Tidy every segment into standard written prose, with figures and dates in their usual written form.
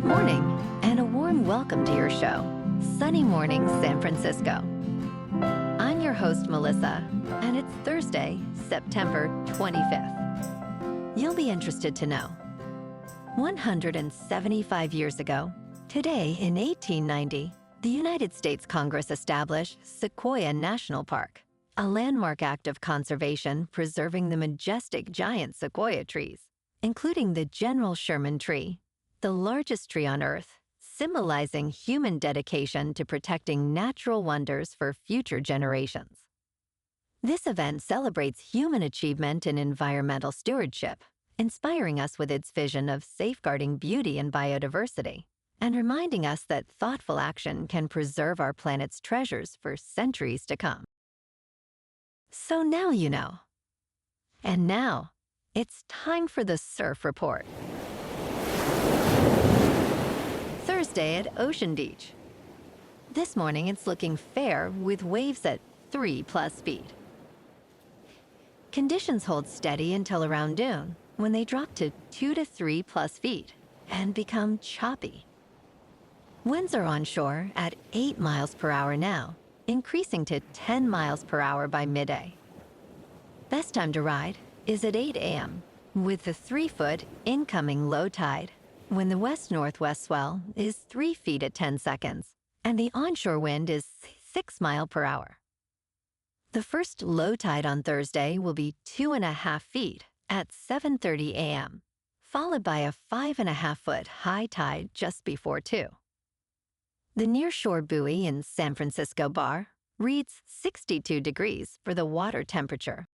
Good morning, and a warm welcome to your show, Sunny Morning San Francisco. I'm your host, Melissa, and it's Thursday, September 25th. You'll be interested to know, 175 years ago, today in 1890, the United States Congress established Sequoia National Park, a landmark act of conservation preserving the majestic giant sequoia trees, including the General Sherman tree, the largest tree on Earth, symbolizing human dedication to protecting natural wonders for future generations. This event celebrates human achievement in environmental stewardship, inspiring us with its vision of safeguarding beauty and biodiversity, and reminding us that thoughtful action can preserve our planet's treasures for centuries to come. So now you know. And now, it's time for the Surf Report. Thursday at Ocean Beach. This morning it's looking fair with waves at 3+ feet. Conditions hold steady until around noon, when they drop to 2 to 3+ feet and become choppy. Winds are onshore at 8 miles per hour now, increasing to 10 miles per hour by midday. Best time to ride is at 8 a.m. with the 3-foot incoming low tide, when the west-northwest swell is 3 feet at 10 seconds, and the onshore wind is 6 miles per hour. The first low tide on Thursday will be 2.5 feet at 7:30 a.m., followed by a 5.5-foot high tide just before 2. The nearshore buoy in San Francisco Bar reads 62 degrees for the water temperature.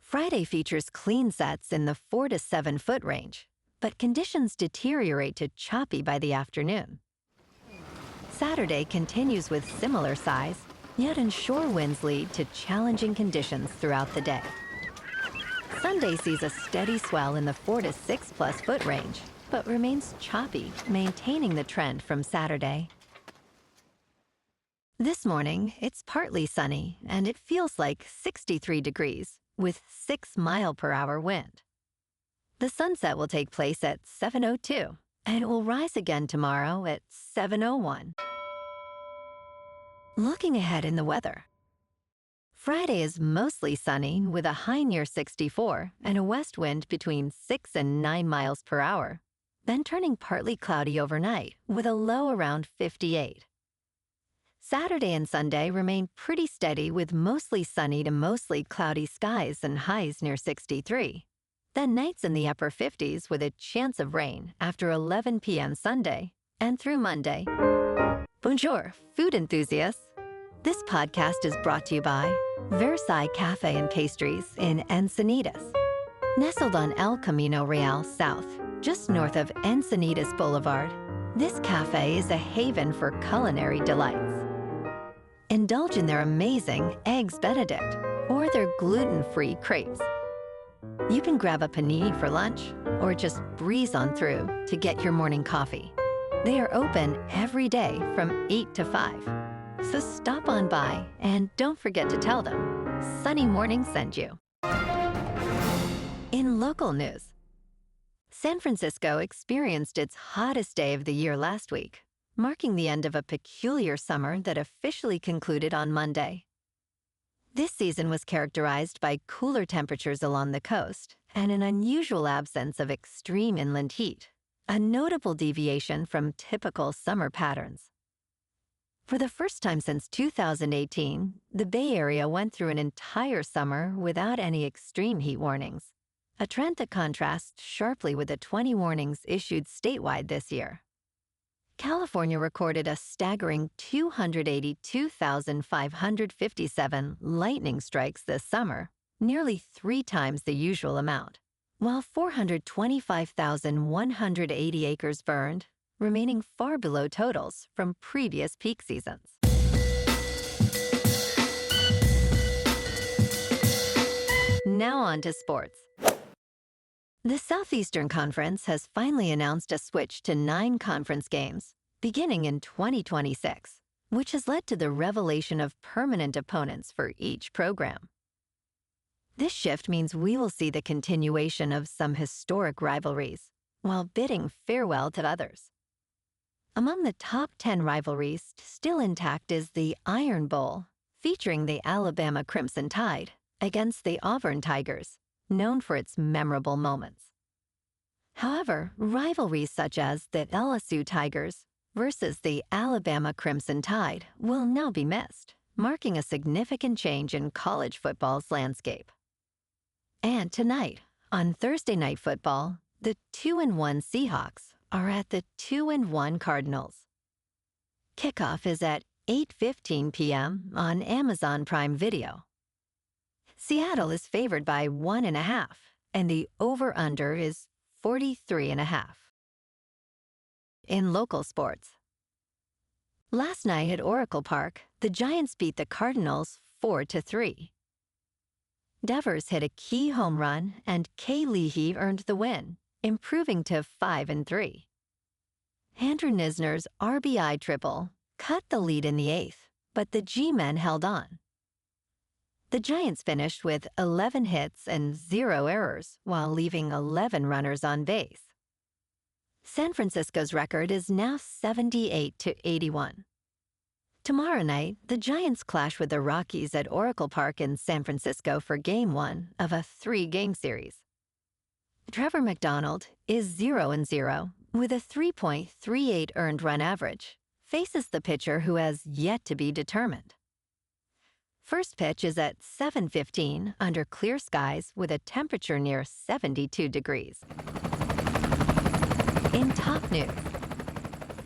Friday features clean sets in the 4 to 7 foot range, but conditions deteriorate to choppy by the afternoon. Saturday continues with similar size, yet inshore winds lead to challenging conditions throughout the day. Sunday sees a steady swell in the 4 to 6+ foot range, but remains choppy, maintaining the trend from Saturday. This morning, it's partly sunny, and it feels like 63 degrees, with 6 mile per hour wind. The sunset will take place at 7:02, and it will rise again tomorrow at 7:01. Looking ahead in the weather. Friday is mostly sunny with a high near 64 and a west wind between 6 and 9 miles per hour, then turning partly cloudy overnight with a low around 58. Saturday and Sunday remain pretty steady with mostly sunny to mostly cloudy skies and highs near 63. Then nights in the upper 50s with a chance of rain after 11 p.m. Sunday and through Monday. Bonjour, food enthusiasts. This podcast is brought to you by Versailles Cafe and Pastries in Encinitas. Nestled on El Camino Real South, just north of Encinitas Boulevard, this cafe is a haven for culinary delights. Indulge in their amazing Eggs Benedict or their gluten-free crepes. You can grab a panini for lunch or just breeze on through to get your morning coffee. They are open every day from 8 to 5. So stop on by and don't forget to tell them Sunny Morning sent you. In local news, San Francisco experienced its hottest day of the year last week, marking the end of a peculiar summer that officially concluded on Monday. This season was characterized by cooler temperatures along the coast and an unusual absence of extreme inland heat, a notable deviation from typical summer patterns. For the first time since 2018, the Bay Area went through an entire summer without any extreme heat warnings, a trend that contrasts sharply with the 20 warnings issued statewide this year. California recorded a staggering 282,557 lightning strikes this summer, nearly 3 times the usual amount, while 425,180 acres burned, remaining far below totals from previous peak seasons. Now on to sports. The Southeastern Conference has finally announced a switch to 9 conference games, beginning in 2026, which has led to the revelation of permanent opponents for each program. This shift means we will see the continuation of some historic rivalries, while bidding farewell to others. Among the top 10 rivalries still intact is the Iron Bowl, featuring the Alabama Crimson Tide against the Auburn Tigers, known for its memorable moments. However, rivalries such as the LSU Tigers versus the Alabama Crimson Tide will now be missed, marking a significant change in college football's landscape. And tonight, on Thursday Night Football, the 2-1 Seahawks are at the 2-1 Cardinals. Kickoff is at 8:15 p.m. on Amazon Prime Video. Seattle is favored by 1.5, and the over-under is 43.5. In local sports. Last night at Oracle Park, the Giants beat the Cardinals 4-3. Devers hit a key home run, and Leahy earned the win, improving to 5-3. Andrew Nisner's RBI triple cut the lead in the 8th, but the G-men held on. The Giants finished with 11 hits and 0 errors while leaving 11 runners on base. San Francisco's record is now 78-81. Tomorrow night, the Giants clash with the Rockies at Oracle Park in San Francisco for Game 1 of a 3-game series. Trevor McDonald is 0-0 with a 3.38 earned run average, faces the pitcher who has yet to be determined. First pitch is at 7:15 under clear skies with a temperature near 72 degrees. In top news,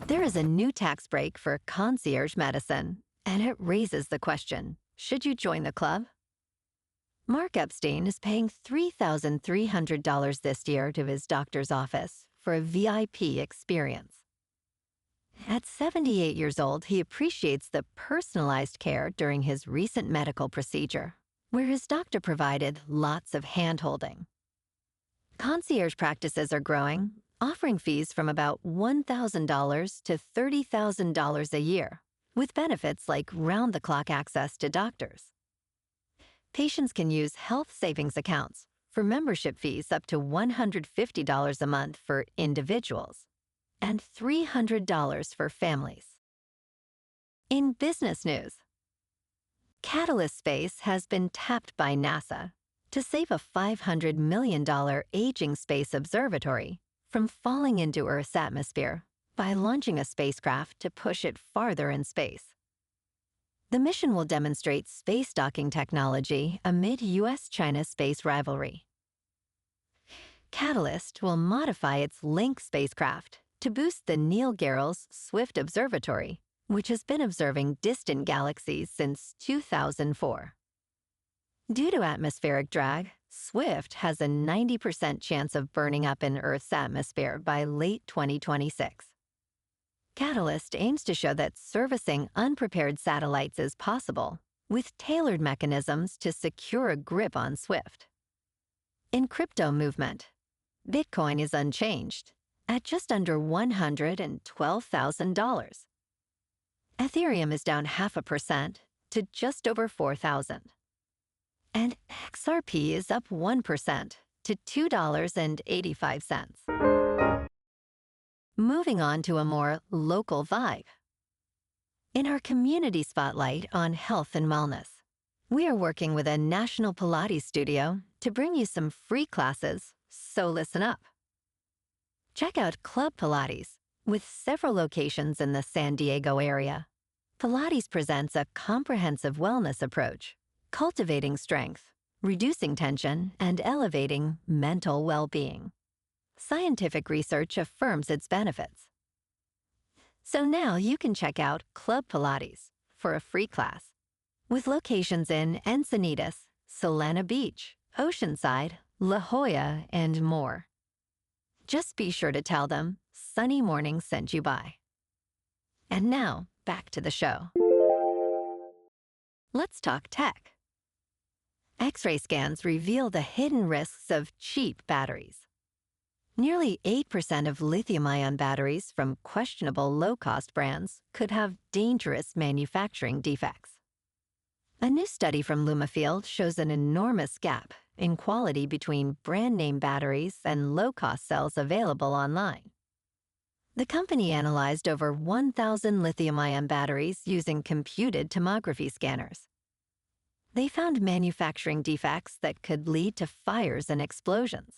there is a new tax break for concierge medicine, and it raises the question, should you join the club? Mark Epstein is paying $3,300 this year to his doctor's office for a VIP experience. At 78 years old, he appreciates the personalized care during his recent medical procedure, where his doctor provided lots of hand-holding. Concierge practices are growing, offering fees from about $1,000 to $30,000 a year, with benefits like round-the-clock access to doctors. Patients can use health savings accounts for membership fees up to $150 a month for individuals and $300 for families. In business news, Katalyst Space has been tapped by NASA to save a $500 million aging space observatory from falling into Earth's atmosphere by launching a spacecraft to push it farther in space. The mission will demonstrate space docking technology amid U.S.-China space rivalry. Katalyst will modify its Link spacecraft to boost the Neil Gehrels Swift Observatory, which has been observing distant galaxies since 2004. Due to atmospheric drag, Swift has a 90% chance of burning up in Earth's atmosphere by late 2026. Katalyst aims to show that servicing unprepared satellites is possible, with tailored mechanisms to secure a grip on Swift. In crypto movement, Bitcoin is unchanged, at just under $112,000. Ethereum is down 0.5% to just over 4,000. And XRP is up 1% to $2.85. Moving on to a more local vibe. In our community spotlight on health and wellness, we are working with a national Pilates studio to bring you some free classes, so listen up. Check out Club Pilates, with several locations in the San Diego area. Pilates presents a comprehensive wellness approach, cultivating strength, reducing tension, and elevating mental well-being. Scientific research affirms its benefits. So now you can check out Club Pilates for a free class, with locations in Encinitas, Solana Beach, Oceanside, La Jolla, and more. Just be sure to tell them Sunny Morning sent you by. And now, back to the show. Let's talk tech. X-ray scans reveal the hidden risks of cheap batteries. Nearly 8% of lithium-ion batteries from questionable low-cost brands could have dangerous manufacturing defects. A new study from Lumafield shows an enormous gap in quality between brand name batteries and low-cost cells available online. The company analyzed over 1,000 lithium-ion batteries using computed tomography scanners. They found manufacturing defects that could lead to fires and explosions.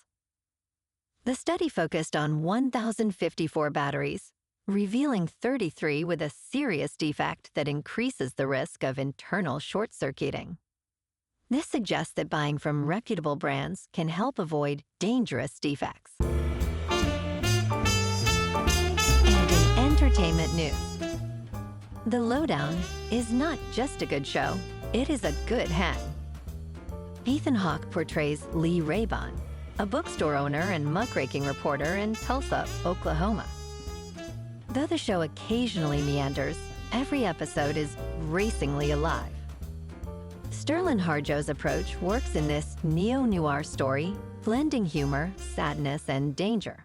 The study focused on 1,054 batteries, revealing 33 with a serious defect that increases the risk of internal short-circuiting. This suggests that buying from reputable brands can help avoid dangerous defects. And in entertainment news, The Lowdown is not just a good show, it is a good hang. Ethan Hawke portrays Lee Raybon, a bookstore owner and muckraking reporter in Tulsa, Oklahoma. Though the show occasionally meanders, every episode is racingly alive. Sterling Harjo's approach works in this neo-noir story, blending humor, sadness, and danger.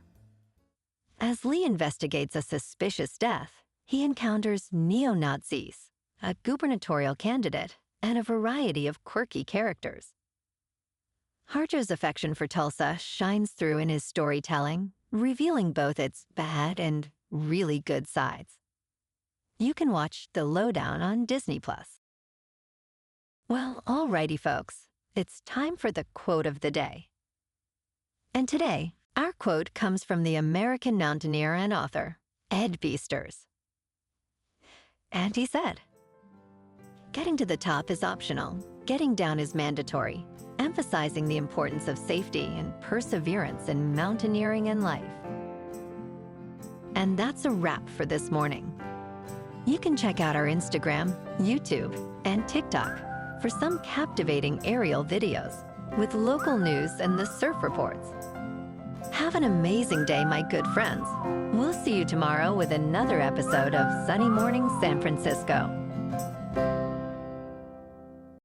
As Lee investigates a suspicious death, he encounters neo-Nazis, a gubernatorial candidate, and a variety of quirky characters. Harjo's affection for Tulsa shines through in his storytelling, revealing both its bad and really good sides. You can watch The Lowdown on Disney+. Well, alrighty folks, it's time for the quote of the day. And today, our quote comes from the American mountaineer and author, Ed Beasters. And he said, "Getting to the top is optional, getting down is mandatory, emphasizing the importance of safety and perseverance in mountaineering and life." And that's a wrap for this morning. You can check out our Instagram, YouTube, and TikTok for some captivating aerial videos with local news and the surf reports. Have an amazing day, my good friends. We'll see you tomorrow with another episode of Sunny Morning San Francisco.